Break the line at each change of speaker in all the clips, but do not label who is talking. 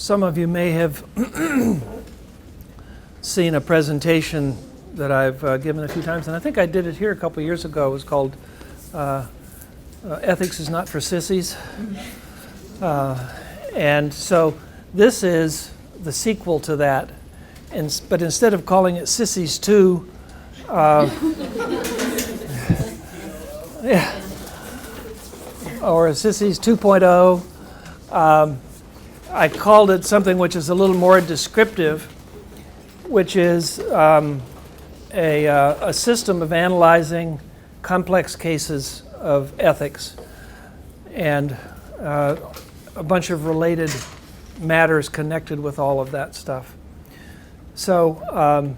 Some of you may have seen a presentation that I've given a few times, and I think I did it here a couple years ago. It was called Ethics is Not for Sissies. And so this is the sequel to that. But instead of calling it Sissies 2, yeah, or Sissies 2.0, I called it something which is a little more descriptive, which is a system of analyzing complex cases of ethics and a bunch of related matters connected with all of that stuff. So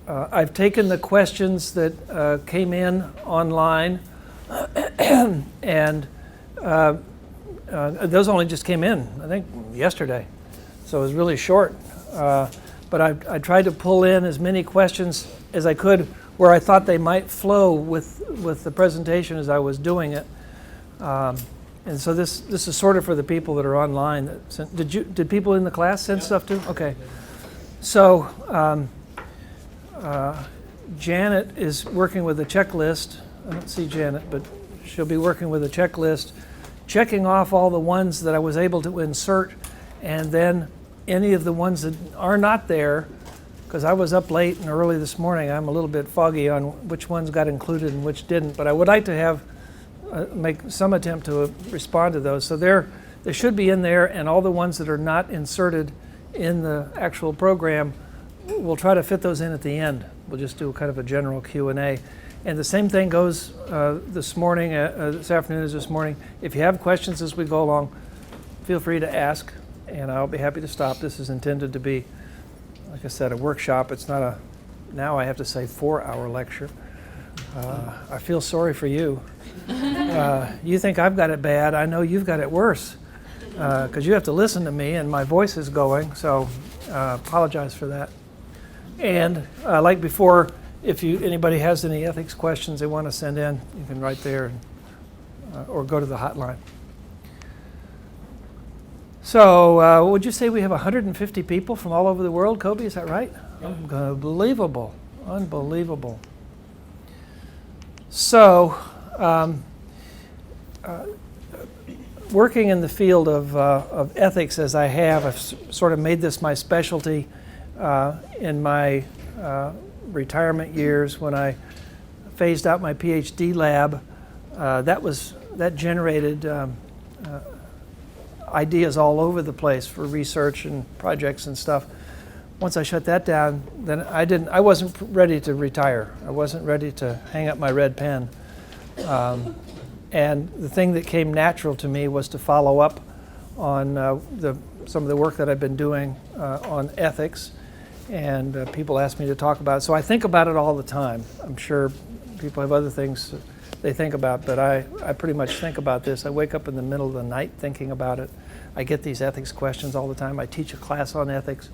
I've taken the questions that came in online and those only just came in, I think, yesterday. So it was really short. But I tried to pull in as many questions as I could where I thought they might flow with the presentation as I was doing it. And so this is sort of for the people that are online. Did people in the class send stuff too? Okay. So Janet is working with a checklist. I don't see Janet, but she'll be working with a checklist, checking off all the ones that I was able to insert, and then any of the ones that are not there, because I was up late and early this morning, I'm a little bit foggy on which ones got included and which didn't, but I would like to have make some attempt to respond to those. So they should be in there, and all the ones that are not inserted in the actual program, we'll try to fit those in at the end. We'll just do kind of a general Q&A. And the same thing goes this morning, this afternoon as this morning. If you have questions as we go along, feel free to ask, and I'll be happy to stop. This is intended to be, like I said, a workshop. It's not a, now I have to say, 4-hour lecture. I feel sorry for you. You think I've got it bad. I know you've got it worse, because you have to listen to me, and my voice is going, so apologize for that. And like before, if anybody has any ethics questions they want to send in, you can write there or go to the hotline. So would you say we have 150 people from all over the world, Kobe? Is that right? Yeah. Unbelievable. Unbelievable. So working in the field of ethics as I have, I've sort of made this my specialty in my retirement years. When I phased out my PhD lab, that generated ideas all over the place for research and projects and stuff. Once I shut that down, then I wasn't ready to retire. I wasn't ready to hang up my red pen. And the thing that came natural to me was to follow up on some of the work that I've been doing on ethics. And people ask me to talk about it. So I think about it all the time. I'm sure people have other things they think about, but I pretty much think about this. I wake up in the middle of the night thinking about it. I get these ethics questions all the time. I teach a class on ethics.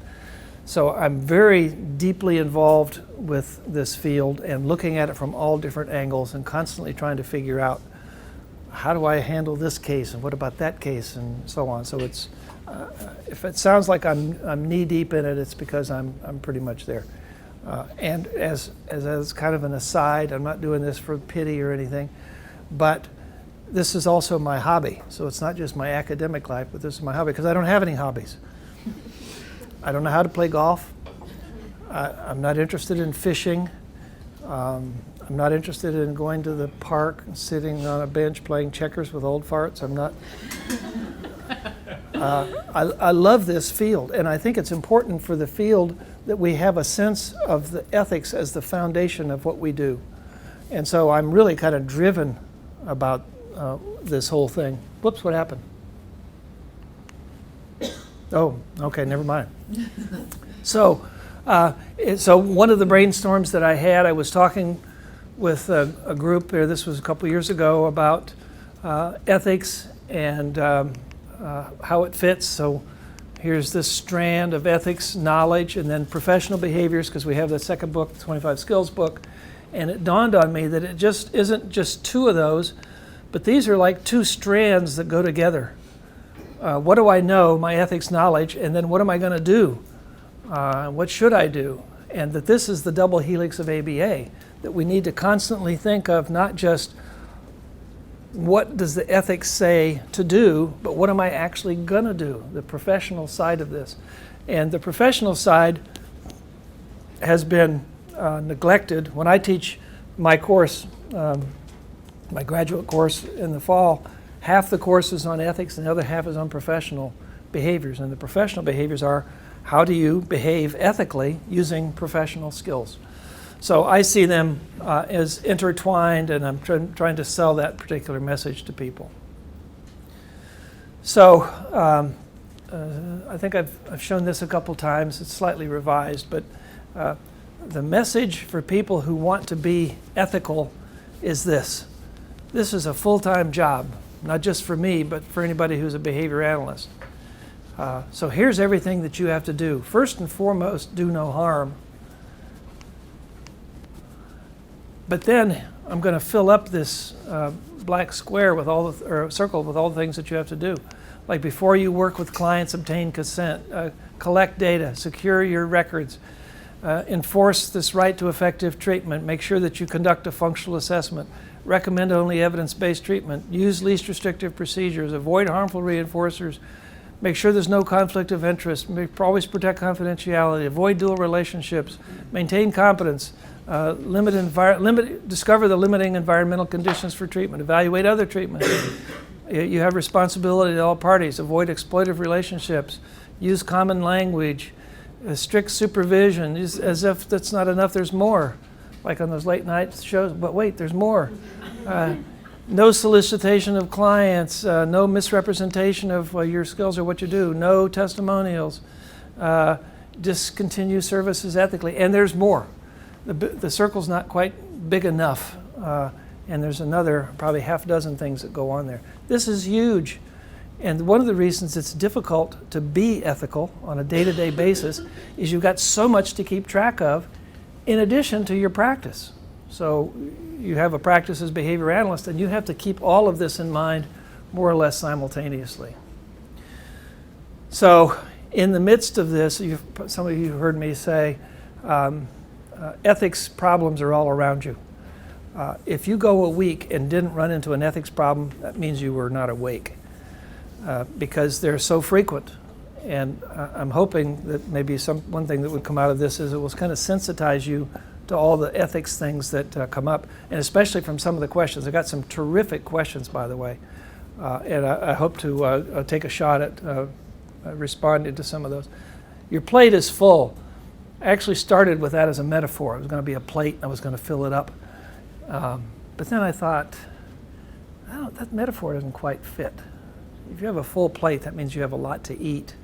So I'm very deeply involved with this field and looking at it from all different angles and constantly trying to figure out, how do I handle this case and what about that case and so on. So it's if it sounds like I'm knee deep in it, it's because I'm pretty much there. And as kind of an aside, I'm not doing this for pity or anything, but this is also my hobby. So it's not just my academic life, but this is my hobby because I don't have any hobbies. I don't know how to play golf. I'm not interested in fishing. I'm not interested in going to the park and sitting on a bench playing checkers with old farts. I'm not. I love this field, and I think it's important for the field that we have a sense of the ethics as the foundation of what we do. And so I'm really kind of driven about this whole thing. Whoops, what happened? Oh, okay, never mind. So one of the brainstorms that I had, I was talking with a group there, this was a couple years ago, about ethics and how it fits. So here's this strand of ethics knowledge and then professional behaviors, because we have the second book, the 25 Skills book. And it dawned on me that it just isn't just two of those, but these are like two strands that go together. what do I know, my ethics knowledge, and then what am I going to do? What should I do? And that this is the double helix of ABA, that we need to constantly think of not just what does the ethics say to do, but what am I actually going to do, the professional side of this. And the professional side has been neglected. When I teach my course, my graduate course in the fall, half the course is on ethics and the other half is on professional behaviors. And the professional behaviors are how do you behave ethically using professional skills. So I see them as intertwined, and I'm trying to sell that particular message to people. So I think I've shown this a couple times. It's slightly revised, but the message for people who want to be ethical is this. This is a full-time job, not just for me, but for anybody who's a behavior analyst. So here's everything that you have to do. First and foremost, do no harm. But then I'm going to fill up this black square with all the, or circle with all the things that you have to do. Like before you work with clients, obtain consent, collect data, secure your records, enforce this right to effective treatment, make sure that you conduct a functional assessment, recommend only evidence-based treatment, use least restrictive procedures, avoid harmful reinforcers, make sure there's no conflict of interest, always protect confidentiality, avoid dual relationships, maintain competence, discover the limiting environmental conditions for treatment, evaluate other treatments. You have responsibility to all parties, avoid exploitive relationships, use common language, strict supervision. As if that's not enough, there's more. Like on those late night shows, but wait, there's more. No solicitation of clients, no misrepresentation of your skills or what you do, no testimonials, discontinue services ethically, and there's more. The circle's not quite big enough, and there's another probably half dozen things that go on there. This is huge, and one of the reasons it's difficult to be ethical on a day-to-day basis is you've got so much to keep track of in addition to your practice. So you have a practice as behavior analyst, and you have to keep all of this in mind more or less simultaneously. So in the midst of this, some of you heard me say, ethics problems are all around you. If you go a week and didn't run into an ethics problem, that means you were not awake, because they're so frequent. And I'm hoping that maybe one thing that would come out of this is it will kind of sensitize you to all the ethics things that come up, and especially from some of the questions. I got some terrific questions, by the way, and I hope to take a shot at responding to some of those. Your plate is full. I actually started with that as a metaphor. It was going to be a plate, and I was going to fill it up. But then I thought, that metaphor doesn't quite fit. If you have a full plate, that means you have a lot to eat.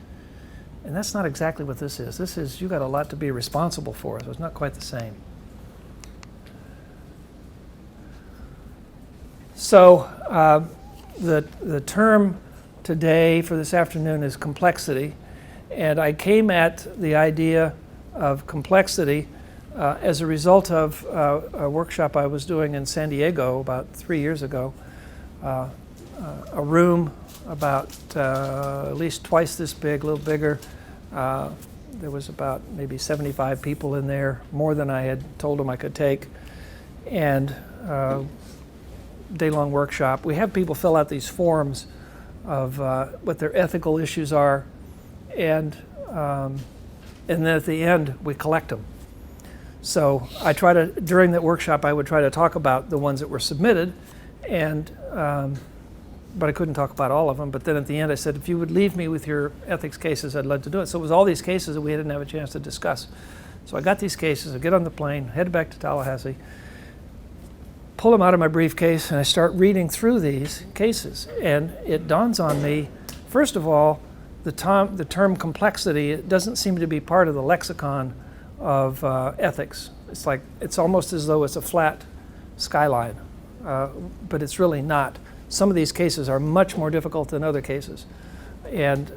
And that's not exactly what this is. This is, you got a lot to be responsible for, so it's not quite the same. So the term today for this afternoon is complexity. And I came at the idea of complexity as a result of a workshop I was doing in San Diego about 3 years ago. A room about at least twice this big, a little bigger. There was about maybe 75 people in there, more than I had told them I could take. And day-long workshop. We have people fill out these forms of what their ethical issues are, and then at the end we collect them. So I try to, during that workshop, I would try to talk about the ones that were submitted, and but I couldn't talk about all of them. But then at the end I said, if you would leave me with your ethics cases, I'd love to do it. So it was all these cases that we didn't have a chance to discuss. So I got these cases, I get on the plane, head back to Tallahassee, pull them out of my briefcase, and I start reading through these cases. And it dawns on me, first of all, the term complexity, it doesn't seem to be part of the lexicon of ethics. It's like, it's almost as though it's a flat skyline, but it's really not. Some of these cases are much more difficult than other cases. And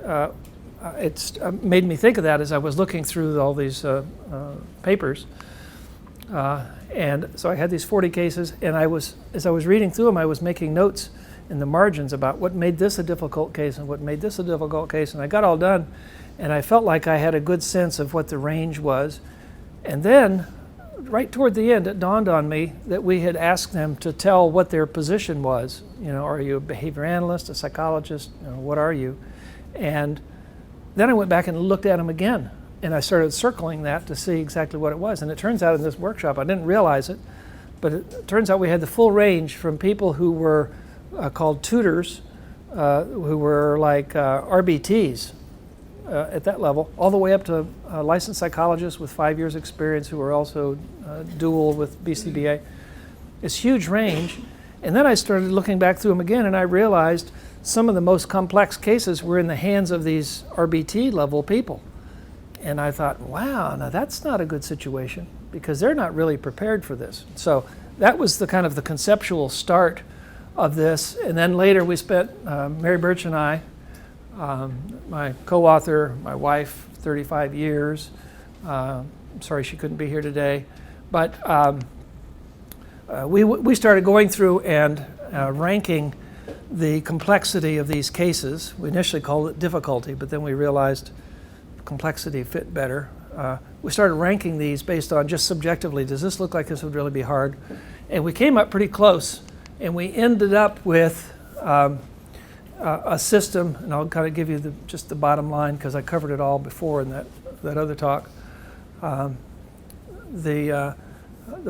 it's made me think of that as I was looking through all these papers. And so I had these 40 cases, and as I was reading through them, I was making notes. in the margins about what made this a difficult case and what made this a difficult case. And I got all done, and I felt like I had a good sense of what the range was. And then, right toward the end, it dawned on me that we had asked them to tell what their position was. You know, are you a behavior analyst, a psychologist? You know, what are you? And then I went back and looked at them again, and I started circling that to see exactly what it was. And it turns out in this workshop, I didn't realize it, but it turns out we had the full range from people who were called tutors, who were like RBTs at that level, all the way up to licensed psychologists with 5 years experience who were also dual with BCBA. It's huge range. And then I started looking back through them again, and I realized some of the most complex cases were in the hands of these RBT level people. And I thought, wow, now that's not a good situation, because they're not really prepared for this. So that was the kind of the conceptual start of this. And then later we spent, Mary Birch and I, my co-author, my wife, 35 years. I'm sorry she couldn't be here today. But we started going through and ranking the complexity of these cases. We initially called it difficulty, but then we realized complexity fit better. We started ranking these based on just subjectively, does this look like this would really be hard? And we came up pretty close, and we ended up with a system, and I'll kind of give you just the bottom line because I covered it all before in that other talk. The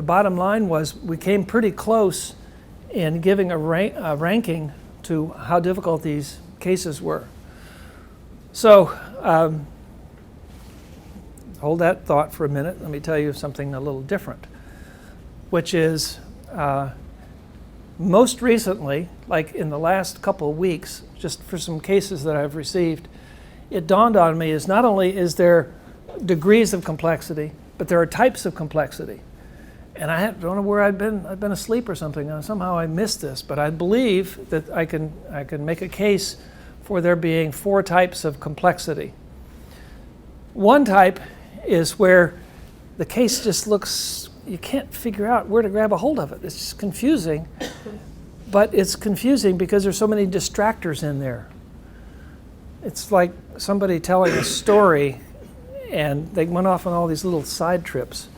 bottom line was we came pretty close in giving a ranking to how difficult these cases were. So hold that thought for a minute. Let me tell you something a little different, which is most recently, like in the last couple of weeks, just for some cases that I've received, it dawned on me is not only is there degrees of complexity, but there are types of complexity. And I don't know where I've been asleep or something, and somehow I missed this, but I believe that I can make a case for there being 4 types of complexity. One type is where the case just looks, you can't figure out where to grab a hold of it. It's confusing, but it's confusing because there's so many distractors in there. It's like somebody telling a story and they went off on all these little side trips,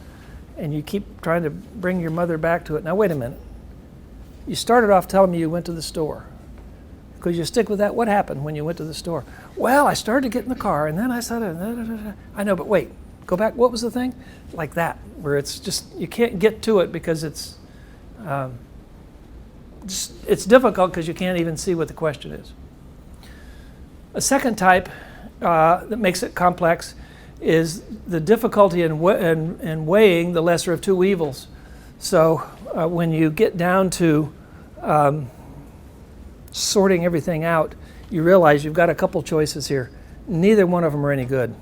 and you keep trying to bring your mother back to it. Now wait a minute. You started off telling me you went to the store. Could you stick with that? What happened when you went to the store? Well, I started to get in the car, and then I said, I know, but wait, go back. What was the thing? Like that, where it's just, you can't get to it because it's difficult because you can't even see what the question is. A second type that makes it complex is the difficulty in weighing the lesser of 2 evils. So when you get down to sorting everything out, you realize you've got a couple choices here. Neither one of them are any good.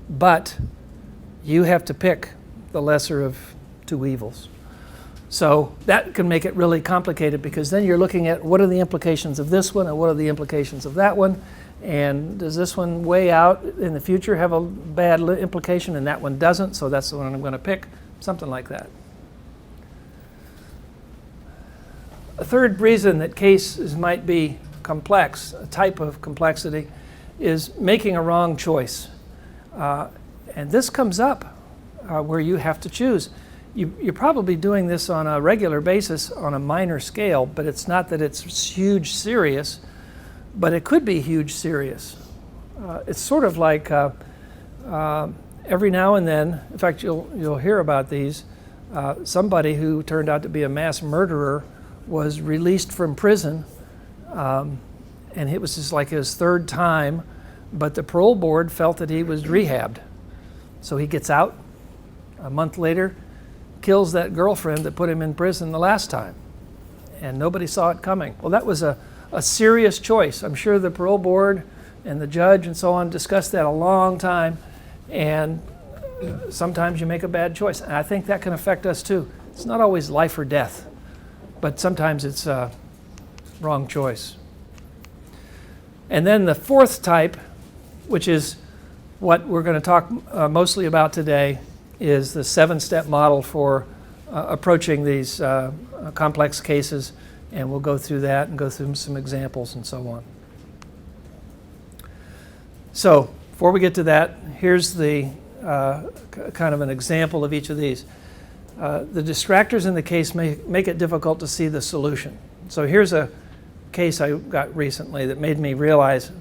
But you have to pick the lesser of 2 evils. So that can make it really complicated, because then you're looking at what are the implications of this one and what are the implications of that one. And does this one weigh out in the future, have a bad implication, and that one doesn't, so that's the one I'm going to pick, something like that. A third reason that cases might be complex, a type of complexity, is making a wrong choice. And this comes up where you have to choose. You're probably doing this on a regular basis on a minor scale, but it's not that it's huge serious, but it could be huge serious. It's sort of like every now and then, in fact, you'll hear about these, somebody who turned out to be a mass murderer was released from prison, and it was just like his 3rd time, but the parole board felt that he was rehabbed. So he gets out, a month later, kills that girlfriend that put him in prison the last time, and nobody saw it coming. Well, that was a serious choice. I'm sure the parole board and the judge and so on discussed that a long time, and sometimes you make a bad choice. And I think that can affect us too. It's not always life or death, but sometimes it's a wrong choice. And then the 4th type, which is what we're going to talk mostly about today, is the 7-step model for approaching these complex cases And we'll go through that and go through some examples and so on. So before we get to that, here's the kind of an example of each of these. The distractors in the case make it difficult to see the solution. So here's a case I got recently that made me realize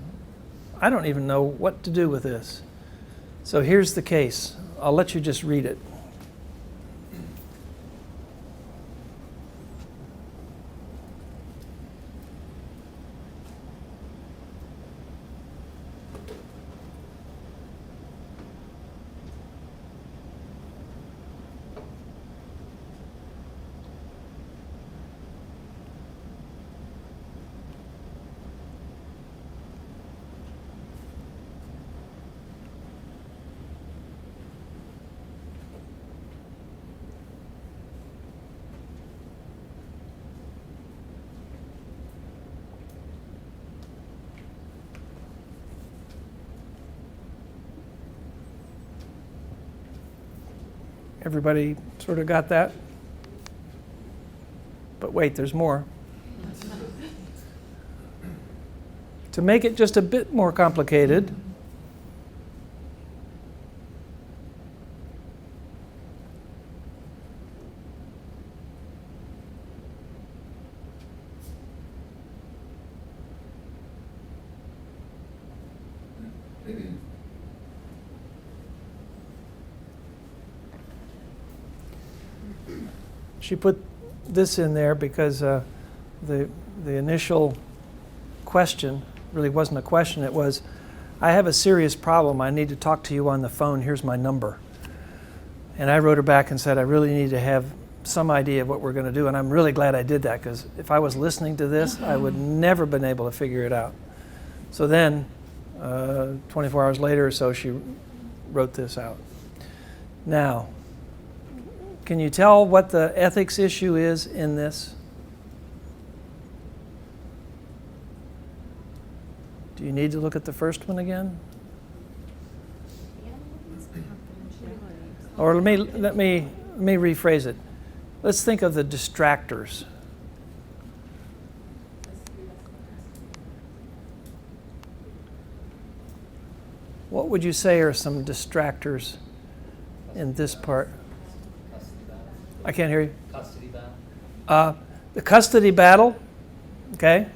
I don't even know what to do with this. So here's the case. I'll let you just read it. Everybody sort of got that? But wait, there's more. To make it just a bit more complicated, she put this in there because the initial question really wasn't a question. It was, I have a serious problem. I need to talk to you on the phone. Here's my number. And I wrote her back and said, I really need to have some idea of what we're going to do. And I'm really glad I did that, because if I was listening to this, I would never been able to figure it out. So then, 24 hours later or so, she wrote this out. Now, can you tell what the ethics issue is in this? Do you need to look at the first one again? Or let me rephrase it. Let's think of the distractors. What would you say are some distractors in this part? I can't hear you.
Custody battle.
The custody battle, okay.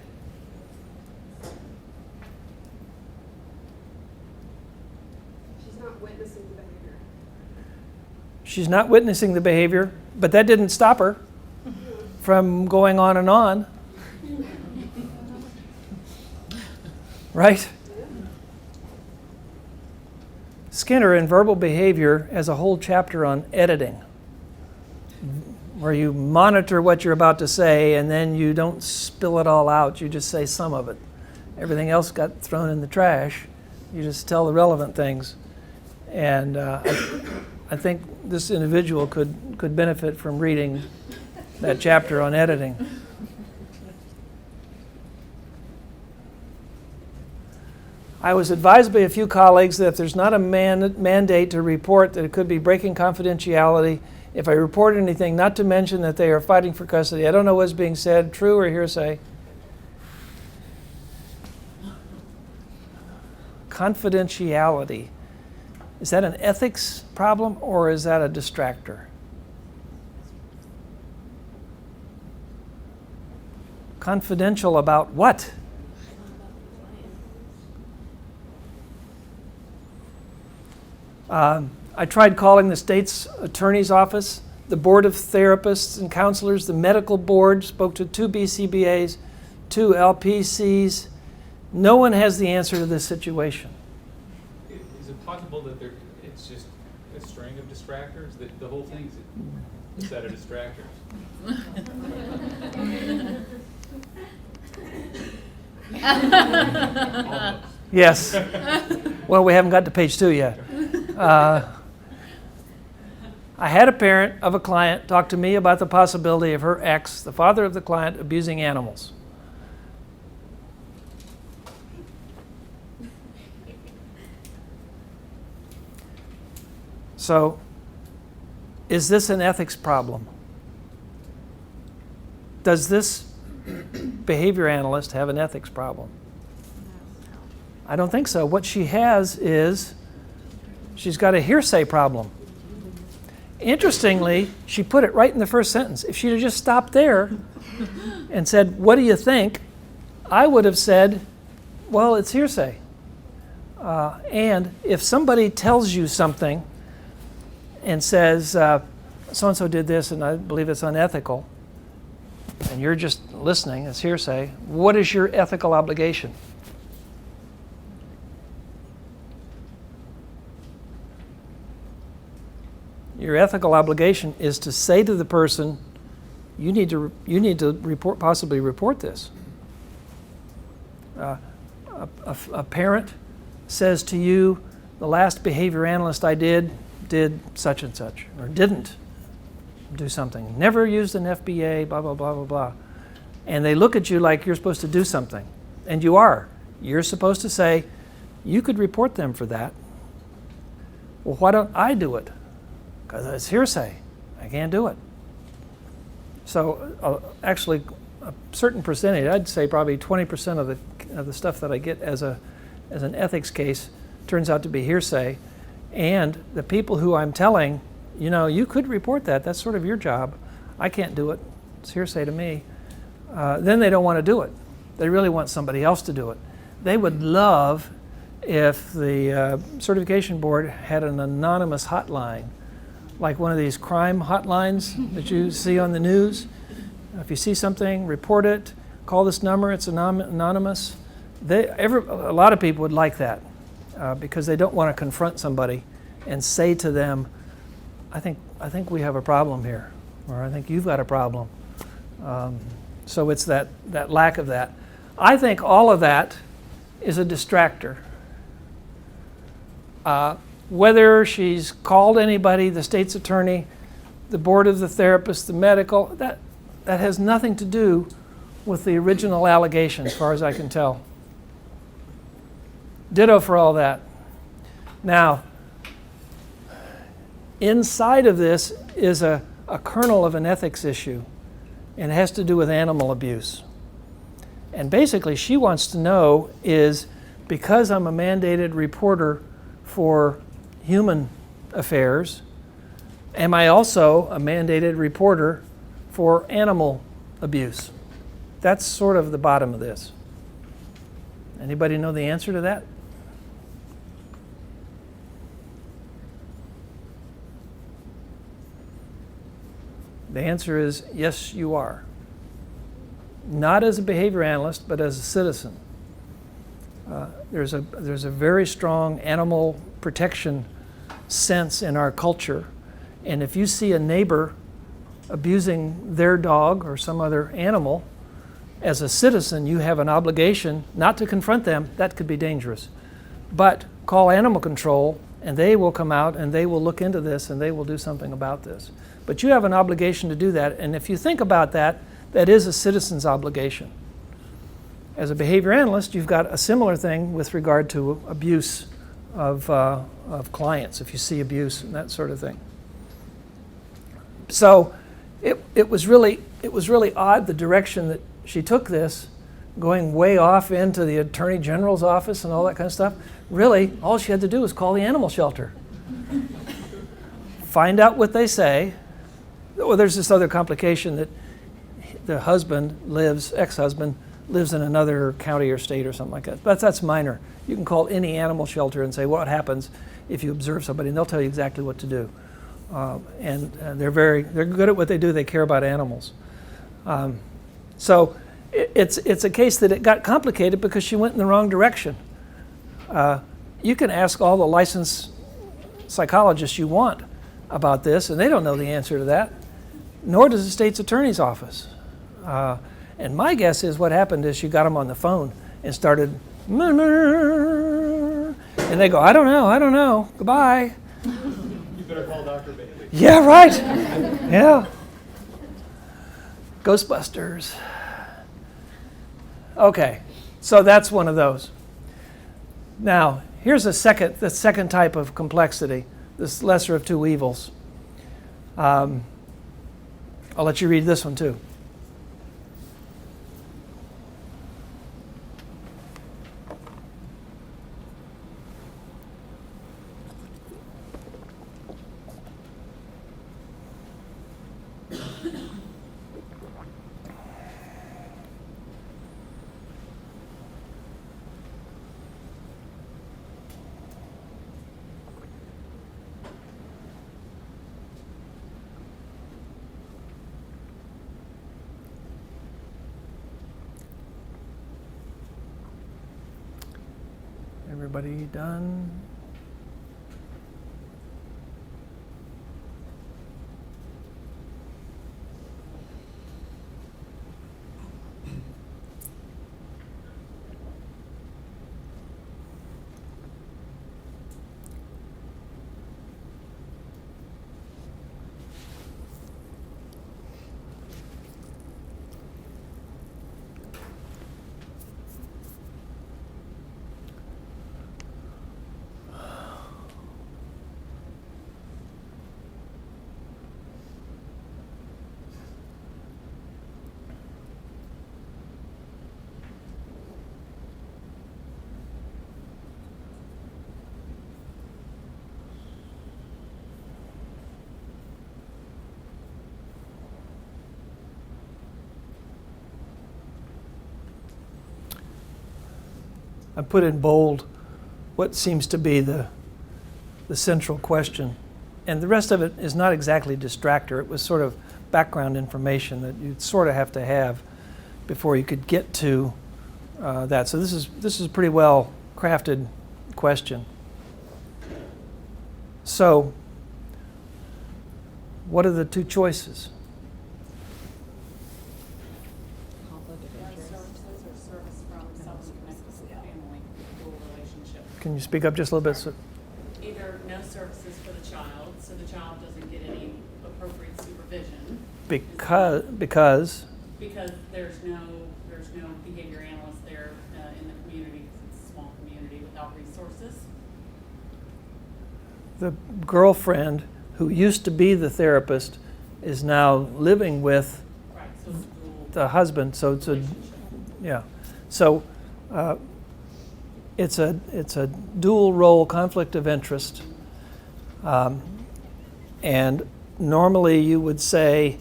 She's not witnessing the behavior.
She's not witnessing the behavior, but that didn't stop her from going on and on. Right? Skinner in Verbal Behavior has a whole chapter on editing, where you monitor what you're about to say and then you don't spill it all out, you just say some of it. Everything else got thrown in the trash. You just tell the relevant things. And I think this individual could benefit from reading that chapter on editing. I was advised by a few colleagues that if there's not a mandate to report, that it could be breaking confidentiality if I report anything, not to mention that they are fighting for custody. I don't know what's being said, true or hearsay. Confidentiality. Is that an ethics problem or is that a distractor? Confidential about what? I tried calling the state's attorney's office, the board of therapists and counselors, the medical board, spoke to 2 BCBAs, 2 LPCs. No one has the answer to this situation.
Is it possible that it's just a string of distractors? That the whole thing's a set of distractors? Almost.
Yes. Well, we haven't got to page 2 yet. I had a parent of a client talk to me about the possibility of her ex, the father of the client, abusing animals. So, is this an ethics problem? Does this behavior analyst have an ethics problem? I don't think so. What she has is she's got a hearsay problem. Interestingly, she put it right in the first sentence. If she'd have just stopped there and said, "What do you think?" I would have said, "Well, it's hearsay." And if somebody tells you something and says, so-and-so did this and I believe it's unethical, and you're just listening, it's hearsay, what is your ethical obligation? Your ethical obligation is to say to the person, you need to report, possibly report this. A parent says to you, the last behavior analyst I did such and such, or didn't do something, never used an FBA, blah, blah, blah, blah, blah. And they look at you like you're supposed to do something. And you are. You're supposed to say, you could report them for that. Well, why don't I do it? Because it's hearsay. I can't do it. So actually, a certain percentage, I'd say probably 20% of the stuff that I get as an ethics case turns out to be hearsay. And the people who I'm telling, you could report that. That's sort of your job. I can't do it. It's hearsay to me. Then they don't want to do it. They really want somebody else to do it. They would love if the certification board had an anonymous hotline, like one of these crime hotlines that you see on the news. If you see something, report it, call this number, it's anonymous. A lot of people would like that because they don't want to confront somebody and say to them, I think we have a problem here, or I think you've got a problem. So it's that lack of that. I think all of that is a distractor. Whether she's called anybody, the state's attorney, the board of the therapist, the medical, that has nothing to do with the original allegation, as far as I can tell. Ditto for all that. Now, inside of this is a kernel of an ethics issue, and it has to do with animal abuse. And basically, she wants to know is, because I'm a mandated reporter for human affairs, am I also a mandated reporter for animal abuse? That's sort of the bottom of this. Anybody know the answer to that? The answer is yes, you are. Not as a behavior analyst, but as a citizen. There's a very strong animal protection sense in our culture, and if you see a neighbor abusing their dog or some other animal, as a citizen you have an obligation not to confront them. That could be dangerous, but call animal control and they will come out and they will look into this and they will do something about this. But you have an obligation to do that, and if you think about that, that is a citizen's obligation. As a behavior analyst, you've got a similar thing with regard to abuse of clients, if you see abuse and that sort of thing. So it was really odd, the direction that she took this, going way off into the Attorney General's office and all that kind of stuff. Really, all she had to do was call the animal shelter. Find out what they say. Well, there's this other complication that the ex-husband lives in another county or state or something like that. But that's minor. You can call any animal shelter and say what happens if you observe somebody, and they'll tell you exactly what to do. And they're good at what they do. They care about animals. So it's a case that it got complicated because she went in the wrong direction. You can ask all the licensed psychologists you want about this, and they don't know the answer to that, nor does the state's attorney's office. And my guess is what happened is she got them on the phone and started, and they go, I don't know, goodbye.
You better call Dr. Bailey.
Yeah, right. Yeah. Ghostbusters. Okay, so that's one of those. Now, here's the second type of complexity, this lesser of two evils. I'll let you read this one too. Everybody done? I put in bold what seems to be the central question. And the rest of it is not exactly distractor. It was sort of background information that you'd sort of have to have before you could get to that. So this is a pretty well crafted question. So what are the two choices?
Services or service from someone connected to the family dual relationship.
Can you speak up just a little bit? So,
Either no services for the child, so the child doesn't get any appropriate supervision.
because
Because there's no behavior analyst there in the community, because it's a small community without resources.
the girlfriend who used to be the therapist is now living with
Right, so it's a dual
the husband, so it's a
relationship.
yeah. So it's a dual role conflict of interest, and normally you would say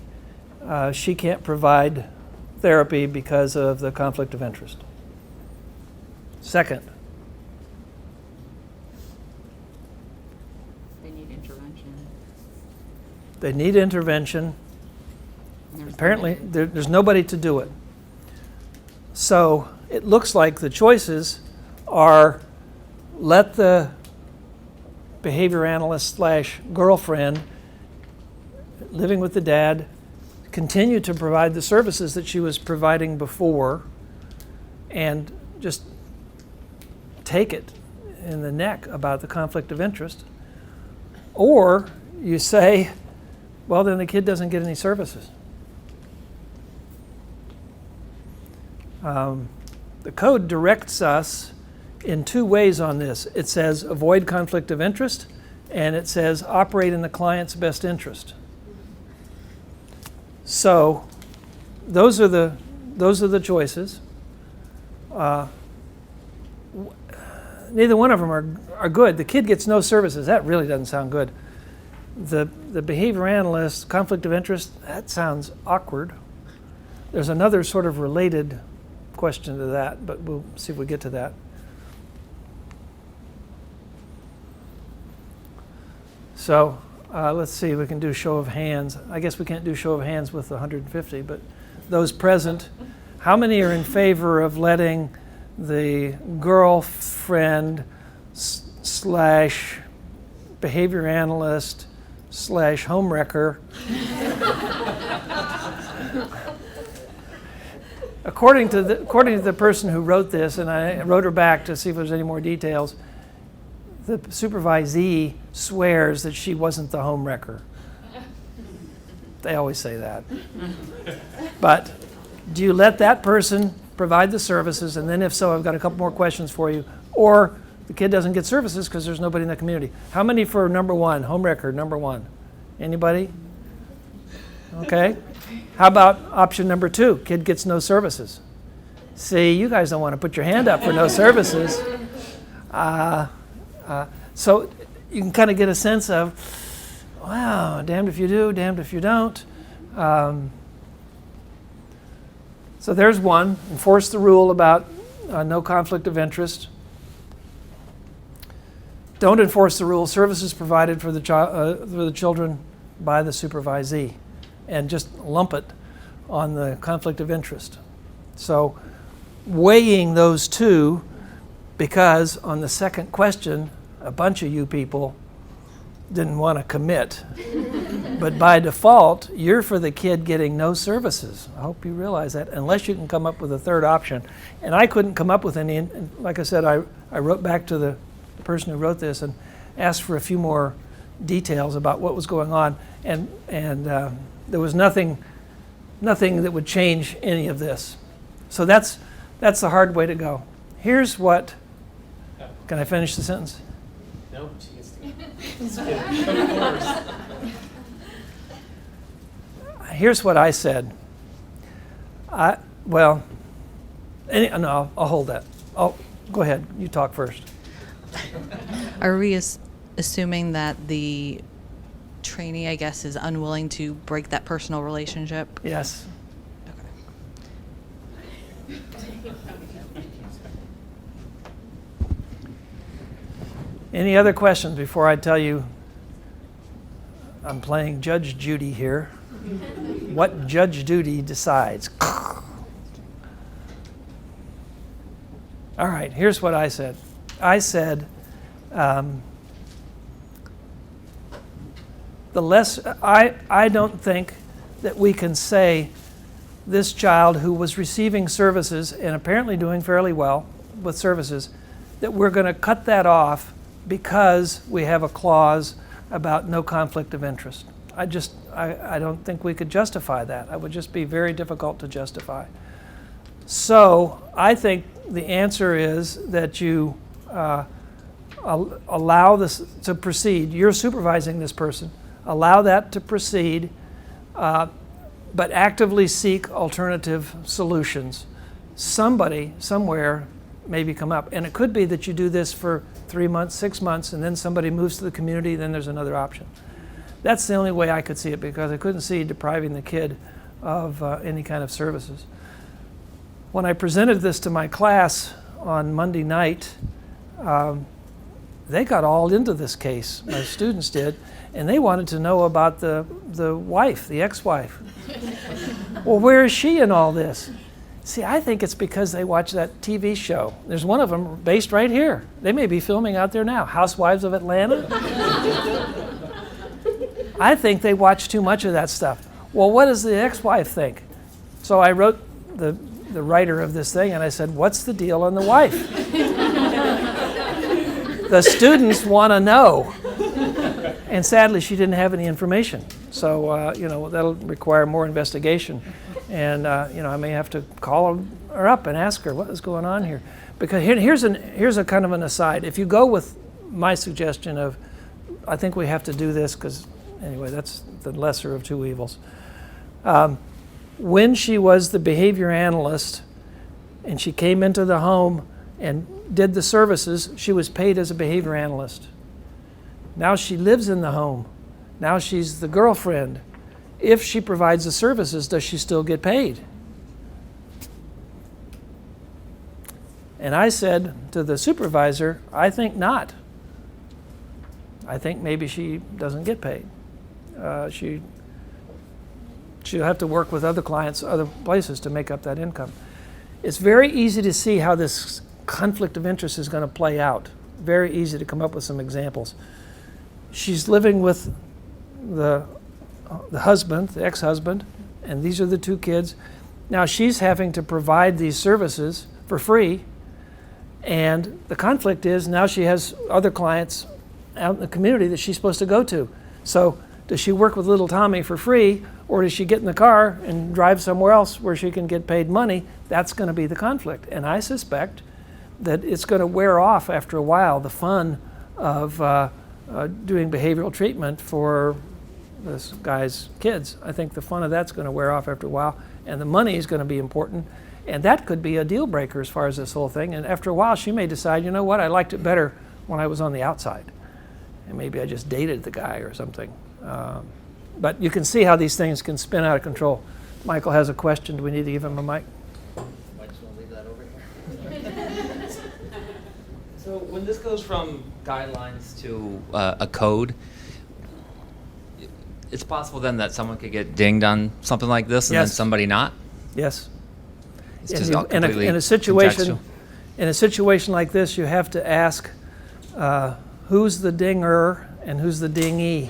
she can't provide therapy because of the conflict of interest. Second,
They need intervention.
they need intervention.
And there's
Apparently,
limited-
there's nobody to do it. So it looks like the choices are let the behavior analyst slash girlfriend living with the dad continue to provide the services that she was providing before and just take it in the neck about the conflict of interest. Or you say, well, then the kid doesn't get any services. The code directs us in two ways on this. It says avoid conflict of interest, and it says operate in the client's best interest. So those are the choices. Neither one of them are good. The kid gets no services. That really doesn't sound good. The behavior analyst, conflict of interest, that sounds awkward. There's another sort of related question to that, but we'll see if we get to that. So let's see, we can do show of hands. I guess we can't do show of hands with 150, but those present, how many are in favor of letting the girlfriend slash behavior analyst slash homewrecker According to the person who wrote this, and I wrote her back to see if there's any more details, the supervisee swears that she wasn't the homewrecker. They always say that. But do you let that person provide the services, and then if so, I've got a couple more questions for you, or the kid doesn't get services because there's nobody in the community? How many for number one, homewrecker, number one? Anybody? Okay. How about option number two, kid gets no services? See, you guys don't want to put your hand up for no services. So you can kind of get a sense of, wow, damned if you do, damned if you don't. So there's one, enforce the rule about no conflict of interest. Don't enforce the rule, services provided for the children by the supervisee, and just lump it on the conflict of interest. So weighing those two, because on the second question, a bunch of you people didn't want to commit. But by default, you're for the kid getting no services. I hope you realize that, unless you can come up with a third option. And I couldn't come up with any. And like I said, I wrote back to the person who wrote this and asked for a few more details about what was going on. And there was nothing that would change any of this. So that's the hard way to go. Here's what, can I finish the sentence?
No, she gets to go. Of course.
Here's what I said. No, I'll hold that. Go ahead, you talk first.
Are we assuming that the trainee, I guess, is unwilling to break that personal relationship?
Yes. Any other questions before I tell you I'm playing Judge Judy here? What Judge Judy decides. All right, here's what I said. I said, I don't think that we can say this child who was receiving services and apparently doing fairly well with services, that we're going to cut that off because we have a clause about no conflict of interest. I don't think we could justify that. It would just be very difficult to justify. So I think the answer is that you allow this to proceed. You're supervising this person. Allow that to proceed, but actively seek alternative solutions. Somebody, somewhere, maybe come up. And it could be that you do this for 3 months, 6 months, and then somebody moves to the community, then there's another option. That's the only way I could see it, because I couldn't see depriving the kid of any kind of services. When I presented this to my class on Monday night, they got all into this case, my students did, and they wanted to know about the wife, the ex-wife. Well, where is she in all this? See, I think it's because they watch that TV show. There's one of them based right here. They may be filming out there now, Housewives of Atlanta. I think they watch too much of that stuff. Well, what does the ex-wife think? So I wrote the writer of this thing and I said, what's the deal on the wife? The students want to know. And sadly, she didn't have any information. So, that'll require more investigation. And, I may have to call her up and ask her what is going on here. Because here's a kind of an aside. If you go with my suggestion of, I think we have to do this because, anyway, that's the lesser of two evils. When she was the behavior analyst and she came into the home and did the services, she was paid as a behavior analyst. Now she lives in the home. Now she's the girlfriend. If she provides the services, does she still get paid? And I said to the supervisor, I think not. I think maybe she doesn't get paid. She'll have to work with other clients, other places to make up that income. It's very easy to see how this conflict of interest is going to play out. Very easy to come up with some examples. She's living with the husband, the ex-husband, and these are the two kids. Now she's having to provide these services for free, and the conflict is now she has other clients out in the community that she's supposed to go to. So does she work with little Tommy for free, or does she get in the car and drive somewhere else where she can get paid money? That's going to be the conflict. And I suspect that it's going to wear off after a while, the fun of doing behavioral treatment for this guy's kids. I think the fun of that's going to wear off after a while, and the money is going to be important. And that could be a deal breaker as far as this whole thing. And after a while, she may decide, you know what, I liked it better when I was on the outside. And maybe I just dated the guy or something. But you can see how these things can spin out of control. Michael has a question. Do we need to give him a mic?
Might just want to leave that over here. So when this goes from guidelines to a code, it's possible then that someone could get dinged on something like this and then
Yes.
somebody not?
Yes.
It's just all completely
In a situation,
contextual.
in a situation like this, you have to ask who's the dinger and who's the dingee.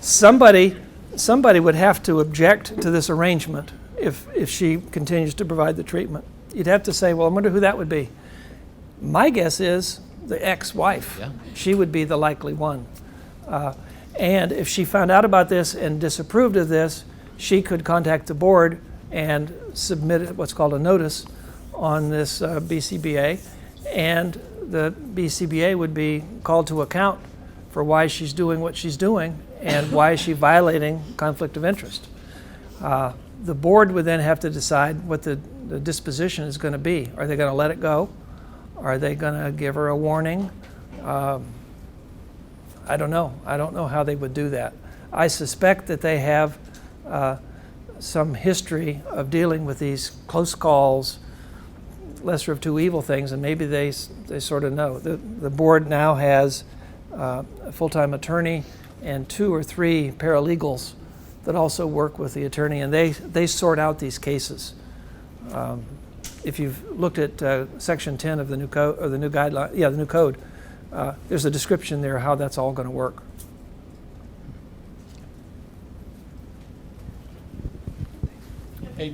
Somebody would have to object to this arrangement if she continues to provide the treatment. You'd have to say, well, I wonder who that would be. My guess is the ex-wife.
Yeah.
She would be the likely one. And if she found out about this and disapproved of this, she could contact the board and submit what's called a notice on this BCBA, and the BCBA would be called to account for why she's doing what she's doing and why is she violating conflict of interest. The board would then have to decide what the disposition is going to be. Are they going to let it go? Are they going to give her a warning? I don't know. I don't know how they would do that. I suspect that they have some history of dealing with these close calls, lesser of two evil things, and maybe they sort of know. The board now has a full-time attorney and 2 or 3 paralegals that also work with the attorney, and they sort out these cases. If you've looked at Section 10 of the new code, or the new guideline, the new code, there's a description there how that's all going to work.
Hey,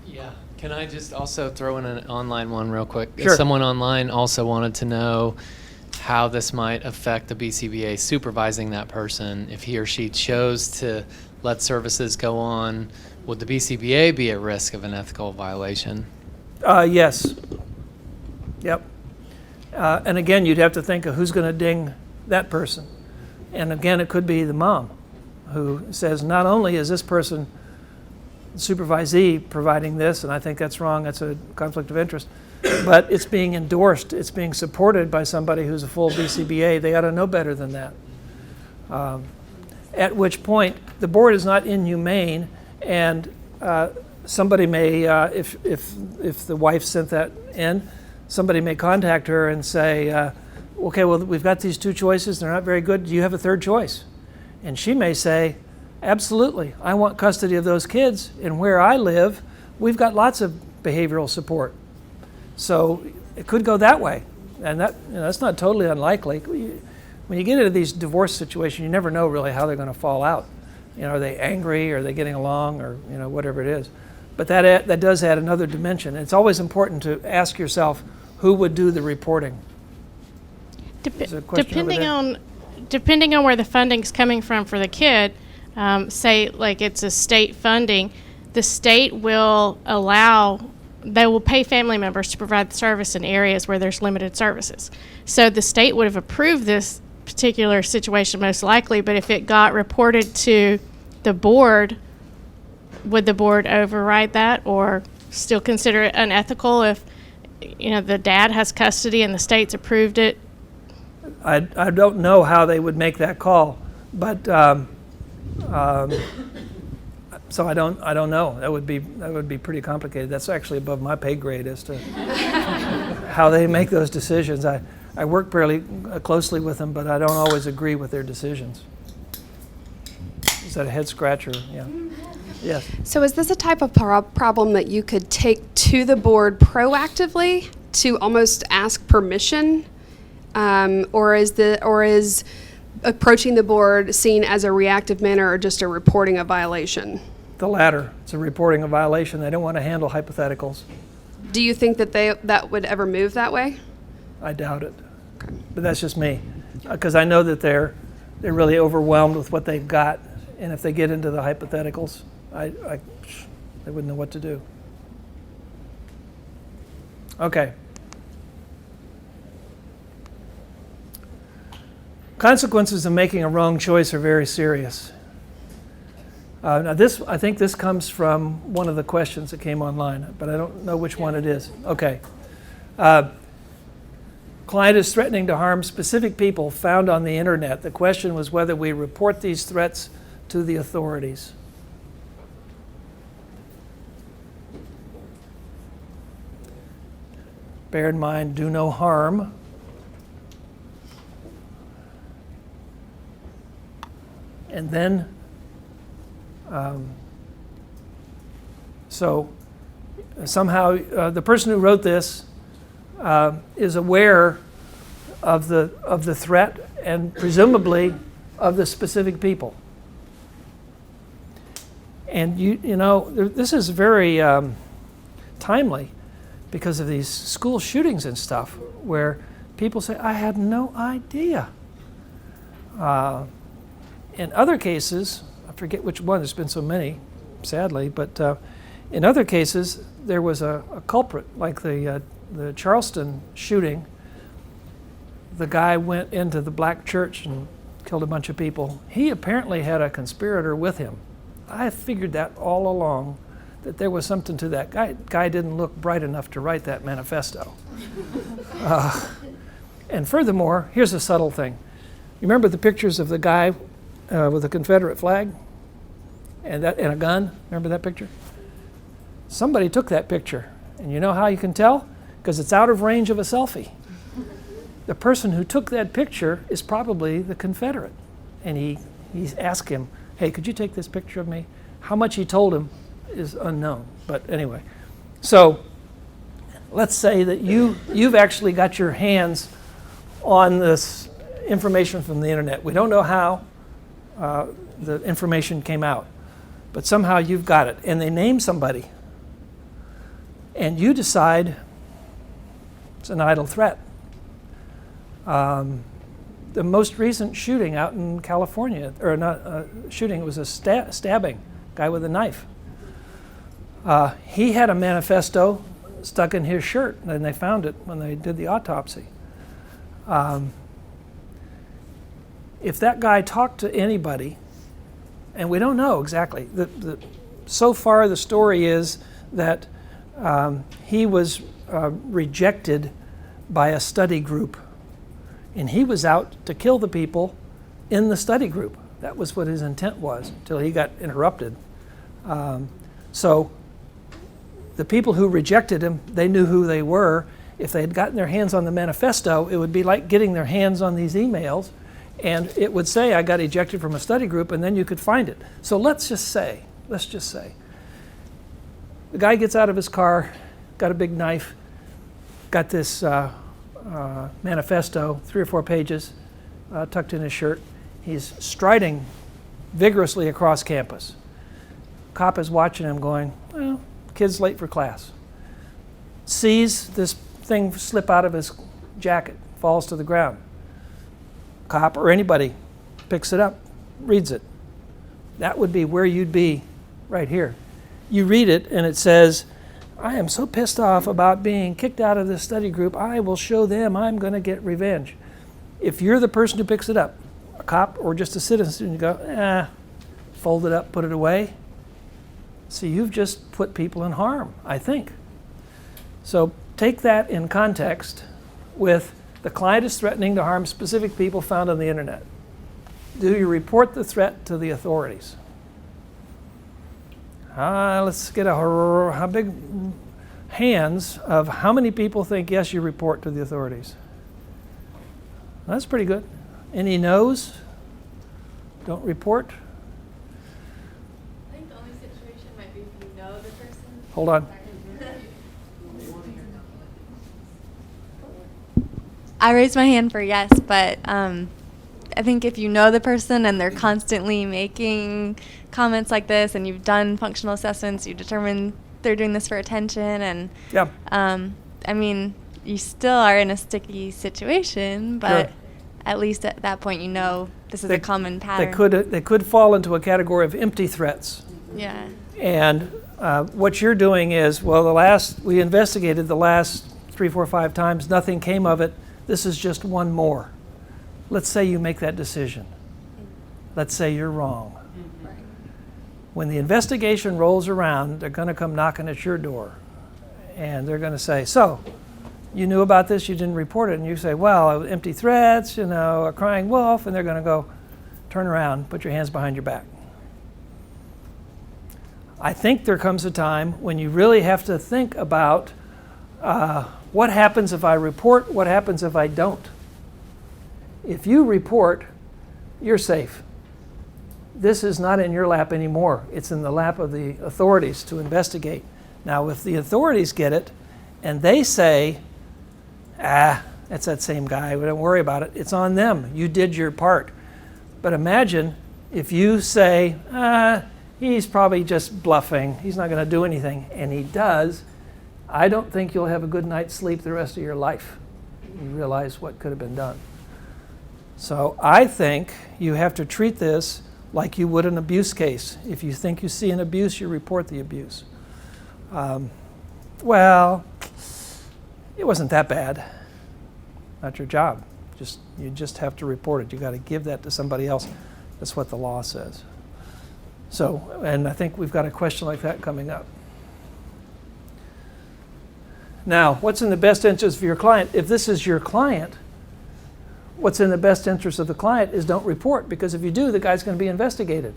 yeah, can I just also throw in an online one real quick?
Sure.
Someone online also wanted to know how this might affect the BCBA supervising that person. If he or she chose to let services go on, would the BCBA be at risk of an ethical violation?
Yes. Yep. And again, you'd have to think of who's going to ding that person. And again, it could be the mom who says, not only is this person supervisee providing this, and I think that's wrong, that's a conflict of interest, but it's being endorsed, it's being supported by somebody who's a full BCBA. They ought to know better than that. At which point, the board is not inhumane, and somebody may, if the wife sent that in, somebody may contact her and say, okay, well, we've got these 2 choices, they're not very good, do you have a 3rd choice? And she may say, absolutely, I want custody of those kids, and where I live, we've got lots of behavioral support. So it could go that way, and that's not totally unlikely. When you get into these divorce situations, you never know really how they're going to fall out. Are they angry, are they getting along, or whatever it is. But that does add another dimension. It's always important to ask yourself who would do the reporting. There's a question over there.
Depending on where the funding's coming from for the kid, say like it's a state funding, the state will they will pay family members to provide the service in areas where there's limited services. So the state would have approved this particular situation most likely, but if it got reported to the board, would the board override that or still consider it unethical if the dad has custody and the state's approved it?
I don't know how they would make that call, but so I don't know. That would be pretty complicated. That's actually above my pay grade as to how they make those decisions. I work fairly closely with them, but I don't always agree with their decisions. Is that a head scratcher? Yeah. Yes.
So is this a type of problem that you could take to the board proactively to almost ask permission, or is approaching the board seen as a reactive manner or just a reporting a violation?
The latter. It's a reporting a violation. They don't want to handle hypotheticals.
Do you think that that would ever move that way?
I doubt it. Okay. But that's just me, because I know that they're really overwhelmed with what they've got, and if they get into the hypotheticals, they wouldn't know what to do. Okay. Consequences of making a wrong choice are very serious. Now I think this comes from one of the questions that came online, but I don't know which one it is. Okay. Client is threatening to harm specific people found on the internet. The question was whether we report these threats to the authorities. Bear in mind, do no harm. And then So somehow the person who wrote this is aware of the threat and presumably of the specific people. And this is very timely because of these school shootings and stuff where people say, I had no idea. In other cases, I forget which one, there's been so many, sadly, but in other cases, there was a culprit, like the Charleston shooting. The guy went into the black church and killed a bunch of people. He apparently had a conspirator with him. I figured that all along, that there was something to that. Guy didn't look bright enough to write that manifesto. And furthermore, here's a subtle thing. You remember the pictures of the guy with a Confederate flag and a gun? Remember that picture? Somebody took that picture. And you know how you can tell? Because it's out of range of a selfie. The person who took that picture is probably the Confederate. And he asked him, hey, could you take this picture of me? How much he told him is unknown. But anyway, so let's say that you've actually got your hands on this information from the internet. We don't know how the information came out, but somehow you've got it. And they name somebody. And you decide it's an idle threat. The most recent shooting out in California, or not shooting, it was a stabbing, guy with a knife. He had a manifesto stuck in his shirt, and they found it when they did the autopsy. If that guy talked to anybody, and we don't know exactly, so far the story is that he was rejected by a study group. And he was out to kill the people in the study group. That was what his intent was, until he got interrupted. So the people who rejected him, they knew who they were. If they had gotten their hands on the manifesto, it would be like getting their hands on these emails, and it would say, I got ejected from a study group, and then you could find it. So let's just say, the guy gets out of his car, got a big knife, got this manifesto, 3 or 4 pages, tucked in his shirt. He's striding vigorously across campus. Cop is watching him going, well, kid's late for class. Sees this thing slip out of his jacket, falls to the ground. Cop or anybody picks it up, reads it. That would be where you'd be right here. You read it and it says, I am so pissed off about being kicked out of this study group. I will show them I'm going to get revenge. If you're the person who picks it up, a cop or just a citizen, you go, fold it up, put it away. See, you've just put people in harm, I think. So take that in context with the client is threatening to harm specific people found on the internet. Do you report the threat to the authorities? Let's get a big hands of how many people think, yes, you report to the authorities. That's pretty good. Any no's? Don't report?
I think the only situation might be if you know the person.
Hold on.
I raised my hand for yes, but I think if you know the person and they're constantly making comments like this, and you've done functional assessments, you determine they're doing this for attention, and
yeah.
I mean, you still are in a sticky situation, but
Sure.
at least at that point you know this is a common pattern.
They could fall into a category of empty threats.
Yeah.
And what you're doing is, well, we investigated the last 3, 4, 5 times, nothing came of it. This is just one more. Let's say you make that decision. Let's say you're wrong. When the investigation rolls around, they're going to come knocking at your door. And they're going to say, so, you knew about this, you didn't report it. And you say, well, empty threats, a crying wolf. And they're going to go, turn around, put your hands behind your back. I think there comes a time when you really have to think about what happens if I report, what happens if I don't. If you report, you're safe. this is not in your lap anymore. It's in the lap of the authorities to investigate. Now, if the authorities get it and they say, it's that same guy, we don't worry about it, it's on them. You did your part. But imagine if you say, he's probably just bluffing, he's not going to do anything, and he does, I don't think you'll have a good night's sleep the rest of your life. You realize what could have been done. So I think you have to treat this like you would an abuse case. If you think you see an abuse, you report the abuse. Well, it wasn't that bad. Not your job. You just have to report it. You got to give that to somebody else. That's what the law says. So, and I think we've got a question like that coming up. Now, what's in the best interest of your client? If this is your client, what's in the best interest of the client is don't report, because if you do, the guy's going to be investigated.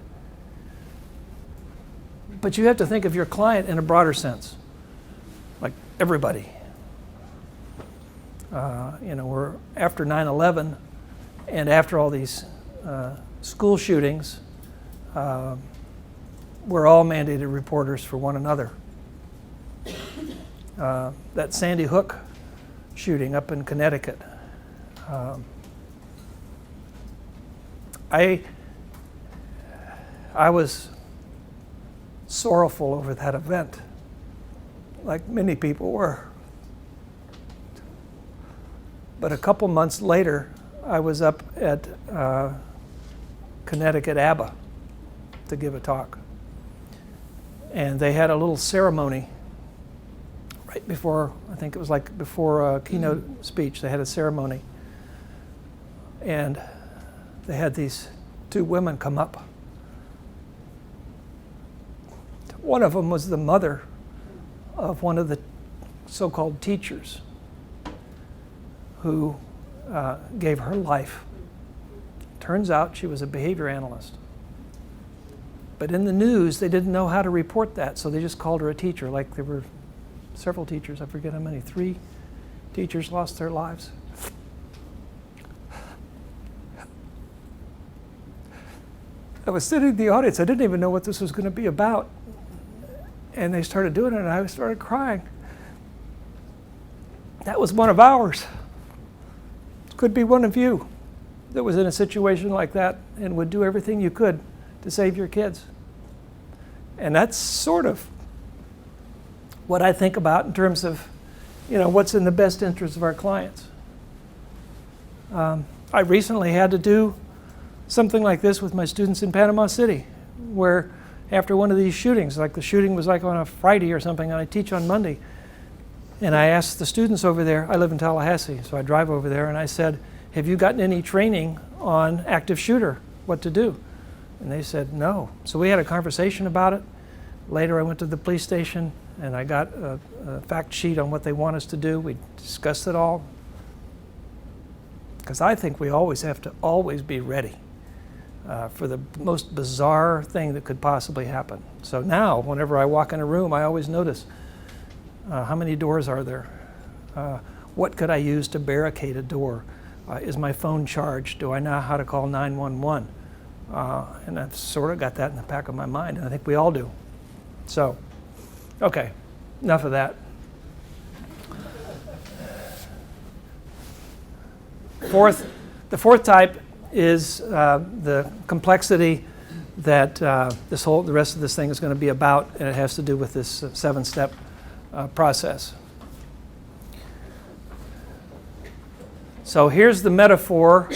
But you have to think of your client in a broader sense, like everybody. We're after 9/11 and after all these school shootings, we're all mandated reporters for one another. That Sandy Hook shooting up in Connecticut. I was sorrowful over that event, like many people were. But a couple months later, I was up at Connecticut ABBA to give a talk. And they had a little ceremony right before, I think it was like before a keynote speech, they had a ceremony. And they had these two women come up. One of them was the mother of one of the so-called teachers who gave her life. Turns out she was a behavior analyst. But in the news, they didn't know how to report that, so they just called her a teacher. Like there were several teachers, I forget how many, 3 teachers lost their lives. I was sitting in the audience, I didn't even know what this was going to be about. And they started doing it, and I started crying. That was one of ours. Could be one of you that was in a situation like that and would do everything you could to save your kids. And that's sort of what I think about in terms of, what's in the best interest of our clients. I recently had to do something like this with my students in Panama City, where after one of these shootings, like the shooting was like on a Friday or something, and I teach on Monday, and I asked the students over there, I live in Tallahassee, so I drive over there, and I said, have you gotten any training on active shooter, what to do? And they said, no. So we had a conversation about it. Later I went to the police station, and I got a fact sheet on what they want us to do. We discussed it all. Because I think we always have to always be ready for the most bizarre thing that could possibly happen. So now, whenever I walk in a room, I always notice, how many doors are there? What could I use to barricade a door? Is my phone charged? Do I know how to call 911? And I've sort of got that in the back of my mind, and I think we all do. So, okay, enough of that. The fourth type is the complexity that the rest of this thing is going to be about, and it has to do with this 7-step process. So here's the metaphor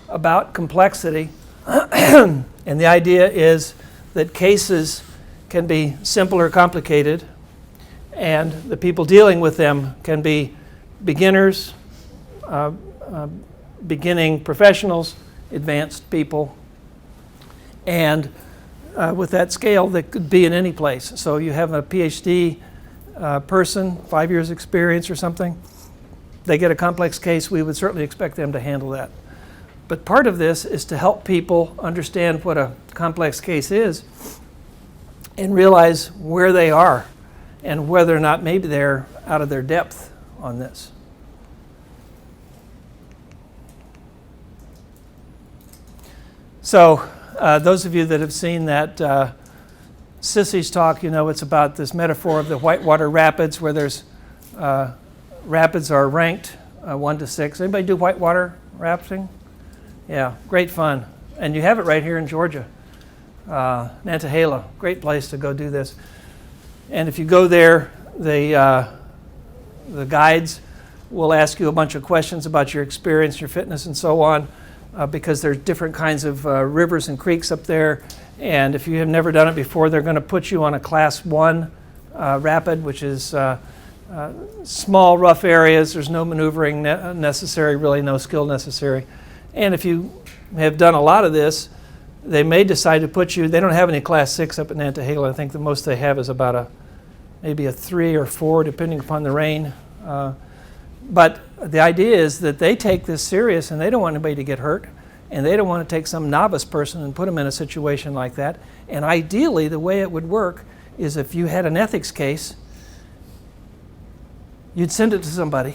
about complexity, and the idea is that cases can be simple or complicated, and the people dealing with them can be beginners, beginning professionals, advanced people, and with that scale that could be in any place. So you have a PhD person, 5 years experience or something, they get a complex case, we would certainly expect them to handle that. But part of this is to help people understand what a complex case is and realize where they are and whether or not maybe they're out of their depth on this. So those of you that have seen that Sissy's talk, you know it's about this metaphor of the Whitewater Rapids, where there's rapids are ranked 1 to 6. Anybody do whitewater rafting? Yeah, great fun. And you have it right here in Georgia. Nantahala, great place to go do this. And if you go there, the guides will ask you a bunch of questions about your experience, your fitness, and so on, because there's different kinds of rivers and creeks up there. And if you have never done it before, they're going to put you on a Class 1 rapid, which is small, rough areas. There's no maneuvering necessary, really no skill necessary. And if you have done a lot of this, they may decide to put you, they don't have any Class 6 up at Nantahala. I think the most they have is about maybe a 3 or 4, depending upon the rain. But the idea is that they take this serious, and they don't want anybody to get hurt, and they don't want to take some novice person and put them in a situation like that. And ideally, the way it would work is if you had an ethics case, you'd send it to somebody,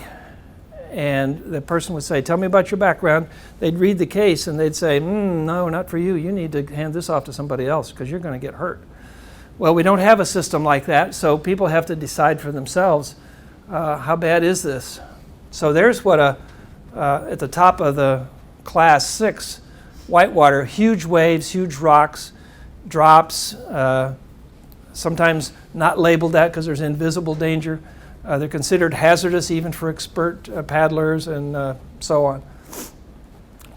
and the person would say, tell me about your background. They'd read the case, and they'd say, no, not for you. You need to hand this off to somebody else because you're going to get hurt. Well, we don't have a system like that, so people have to decide for themselves, how bad is this? So there's what at the top of the Class 6 whitewater, huge waves, huge rocks, drops, sometimes not labeled that because there's invisible danger. They're considered hazardous even for expert paddlers and so on.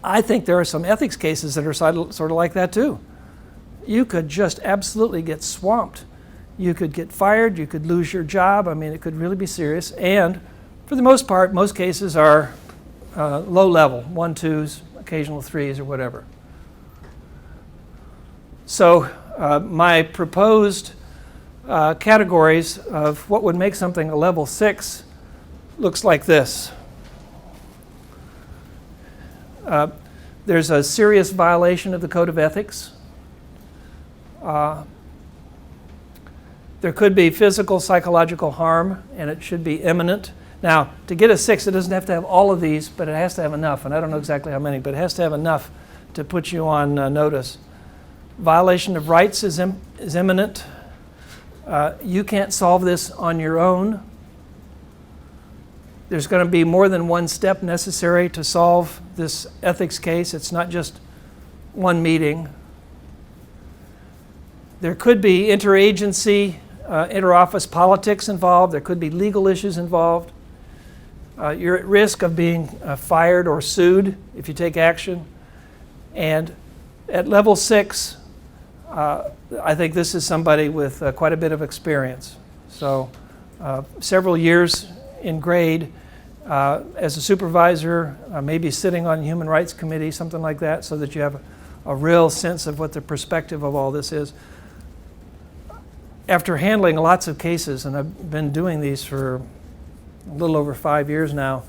I think there are some ethics cases that are sort of like that too. You could just absolutely get swamped. You could get fired, you could lose your job. I mean, it could really be serious. And for the most part, most cases are low level, 1, 2s, occasional 3s or whatever. So my proposed categories of what would make something a level 6 looks like this. There's a serious violation of the Code of Ethics. There could be physical, psychological harm, and it should be imminent. Now, to get a 6, it doesn't have to have all of these, but it has to have enough, and I don't know exactly how many, but it has to have enough to put you on notice. Violation of rights is imminent. You can't solve this on your own. There's going to be more than one step necessary to solve this ethics case. It's not just one meeting. There could be interagency, interoffice politics involved. There could be legal issues involved. You're at risk of being fired or sued if you take action. And at level 6, I think this is somebody with quite a bit of experience. So several years in grade as a supervisor, maybe sitting on a human rights committee, something like that, so that you have a real sense of what the perspective of all this is. After handling lots of cases, and I've been doing these for a little over 5 years now,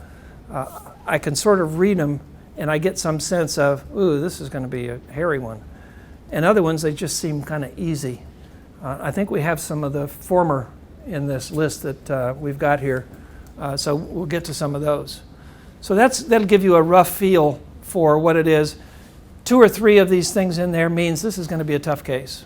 I can sort of read them and I get some sense of, ooh, this is going to be a hairy one. And other ones, they just seem kind of easy. I think we have some of the former in this list that we've got here, so we'll get to some of those. So that'll give you a rough feel for what it is. 2 or 3 of these things in there means this is going to be a tough case.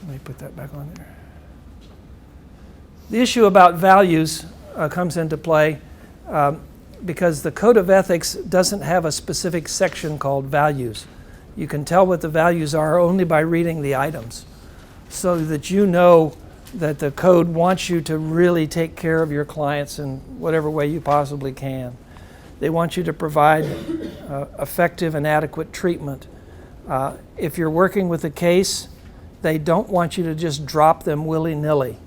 Let me put that back on there. The issue about values comes into play because the Code of Ethics doesn't have a specific section called values. You can tell what the values are only by reading the items, so that you know that the code wants you to really take care of your clients in whatever way you possibly can. They want you to provide effective and adequate treatment. If you're working with a case, they don't want you to just drop them willy-nilly.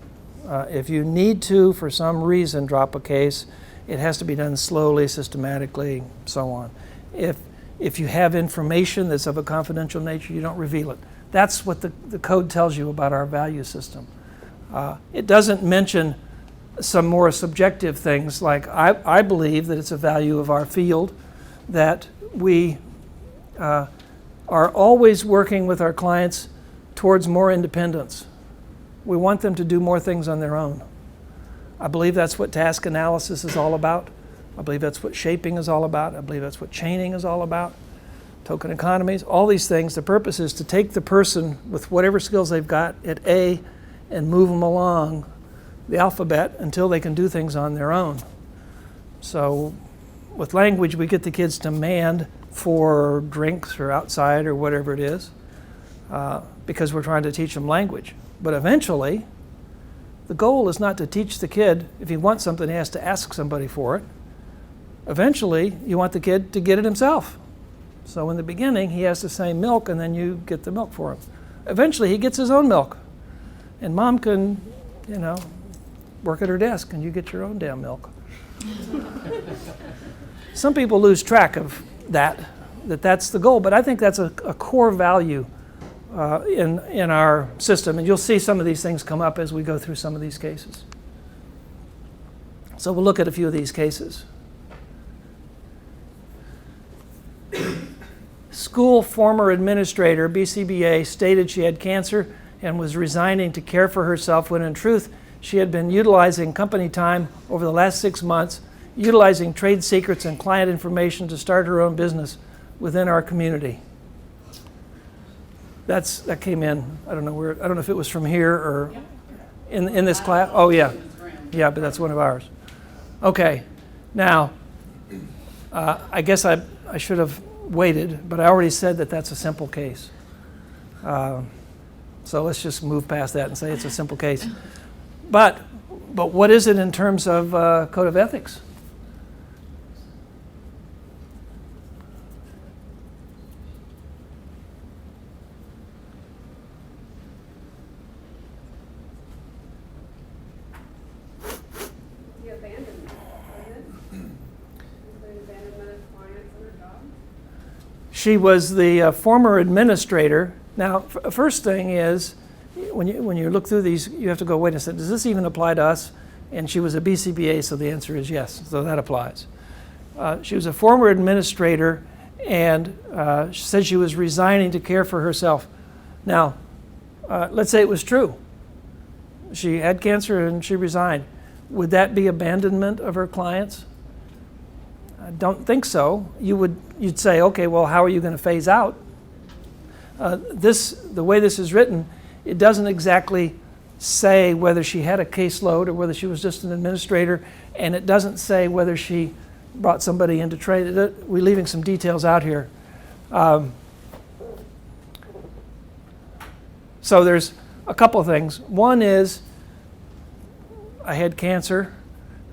If you need to, for some reason, drop a case, it has to be done slowly, systematically, so on. If you have information that's of a confidential nature, you don't reveal it. That's what the code tells you about our value system. It doesn't mention some more subjective things, like I believe that it's a value of our field that we are always working with our clients towards more independence. We want them to do more things on their own. I believe that's what task analysis is all about. I believe that's what shaping is all about. I believe that's what chaining is all about. Token economies, all these things. The purpose is to take the person with whatever skills they've got at A and move them along the alphabet until they can do things on their own. So with language, we get the kids to demand for drinks or outside or whatever it is because we're trying to teach them language. But eventually, the goal is not to teach the kid, if he wants something, he has to ask somebody for it. Eventually, you want the kid to get it himself. So in the beginning, he has to say milk, and then you get the milk for him. Eventually, he gets his own milk. And mom can, work at her desk, and you get your own damn milk. Some people lose track of that's the goal, but I think that's a core value in our system, and you'll see some of these things come up as we go through some of these cases. So we'll look at a few of these cases. School former administrator, BCBA, stated she had cancer and was resigning to care for herself when in truth she had been utilizing company time over the last 6 months, utilizing trade secrets and client information to start her own business within our community. That came in, I don't know if it was from here or in this class. Oh yeah, but that's one of ours. Okay, now I guess I should have waited, but I already said that's a simple case. So let's just move past that and say it's a simple case. But what is it in terms of code of ethics? She was the former administrator. Now, first thing is, when you look through these, you have to go, wait a second, does this even apply to us? And she was a BCBA, so the answer is yes, so that applies. She was a former administrator, and she said she was resigning to care for herself. Now, let's say it was true. She had cancer and she resigned. Would that be abandonment of her clients? I don't think so. You'd say, okay, well, how are you going to phase out? The way this is written, it doesn't exactly say whether she had a caseload or whether she was just an administrator, and it doesn't say whether she brought somebody into trade. We're leaving some details out here. So there's a couple of things. One is, I had cancer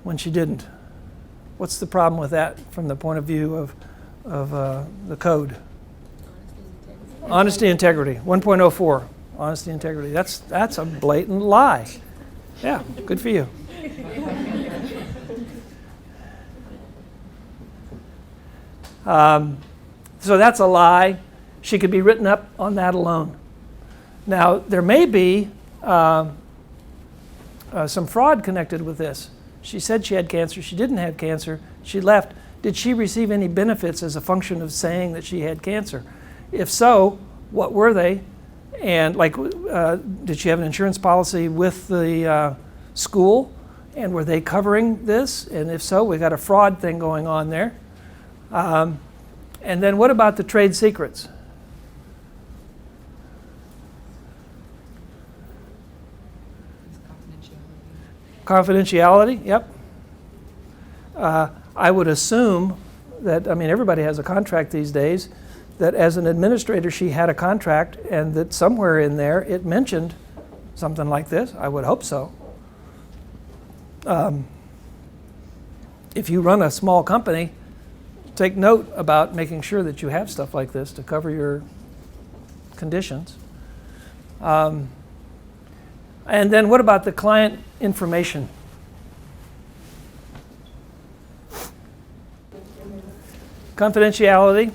when she didn't. What's the problem with that from the point of view of the code? Honesty, integrity. 1.04. Honesty, integrity. That's a blatant lie. Yeah, good for you. So that's a lie. She could be written up on that alone. Now, there may be some fraud connected with this. She said she had cancer. She didn't have cancer. She left. Did she receive any benefits as a function of saying that she had cancer? If so, what were they? And did she have an insurance policy with the school? And were they covering this? And if so, we got a fraud thing going on there. And then what about the trade secrets? Confidentiality, yep. I would assume that, everybody has a contract these days, that as an administrator she had a contract and that somewhere in there it mentioned something like this. I would hope so. If you run a small company, take note about making sure that you have stuff like this to cover your conditions. And then what about the client information? Confidentiality.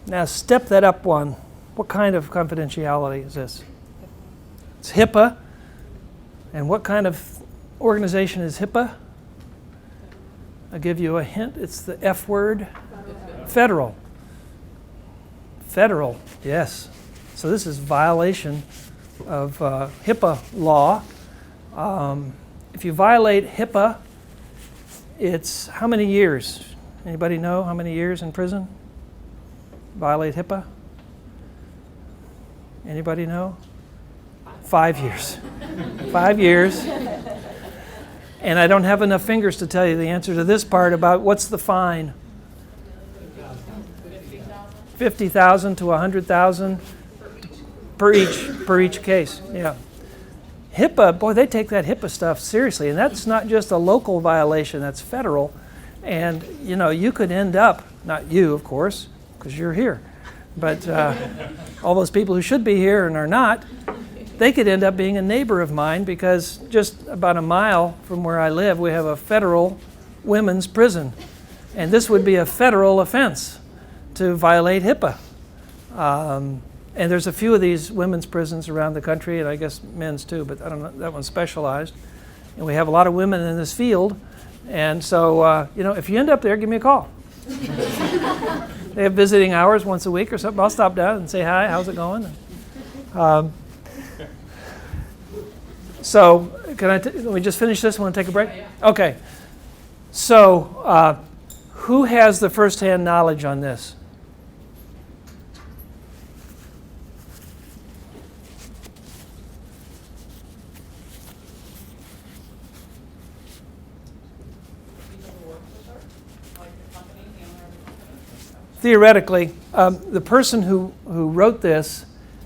Now step that up one. What kind of confidentiality is this? It's HIPAA. And what kind of organization is HIPAA? I'll give you a hint. It's the F word. Federal. Federal, yes. So this is violation of HIPAA law. if you violate HIPAA, it's how many years? Anybody know how many years in prison? Violate HIPAA? Anybody know? 5 years. 5 years. And I don't have enough fingers to tell you the answer to this part about what's the fine. 50,000 to 100,000 per each case. Yeah. HIPAA, boy, they take that HIPAA stuff seriously, and that's not just a local violation, that's federal. And you know, you could end up, not you of course, because you're here, but all those people who should be here and are not, they could end up being a neighbor of mine, because just about a mile from where I live we have a federal women's prison, and this would be a federal offense to violate HIPAA. And there's a few of these women's prisons around the country, and I guess men's too, but I don't know, that one's specialized. And we have a lot of women in this field, and so you know, if you end up there, give me a call. They have visiting hours once a week or something. I'll stop down and say hi, how's it going? So can we just finish this? Want to take a break? Okay. So who has the first-hand knowledge on this? Theoretically, the person who wrote this,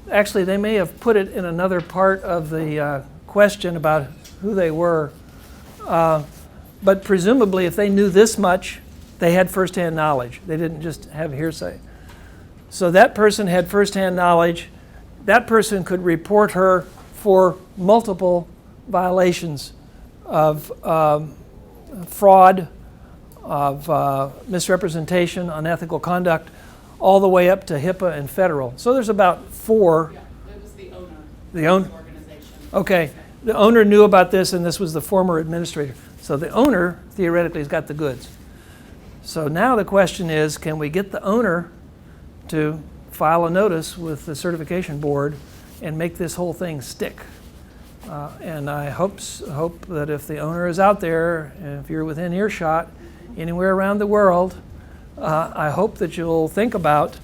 actually they may have put it in another part of the question about who they were, but presumably if they knew this much, they had first-hand knowledge. They didn't just have hearsay. So that person had first-hand knowledge. That person could report her for multiple violations of fraud, of misrepresentation, unethical conduct, all the way up to HIPAA and federal. So there's about 4.
Yeah, it was the owner.
The owner?
Organization.
Okay. The owner knew about this, and this was the former administrator. So the owner, theoretically, has got the goods. So now the question is, can we get the owner to file a notice with the certification board and make this whole thing stick? And I hope that if the owner is out there, and if you're within earshot, anywhere around the world, I hope that you'll think about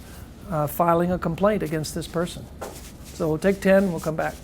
filing a complaint against this person. So we'll take 10, we'll come back.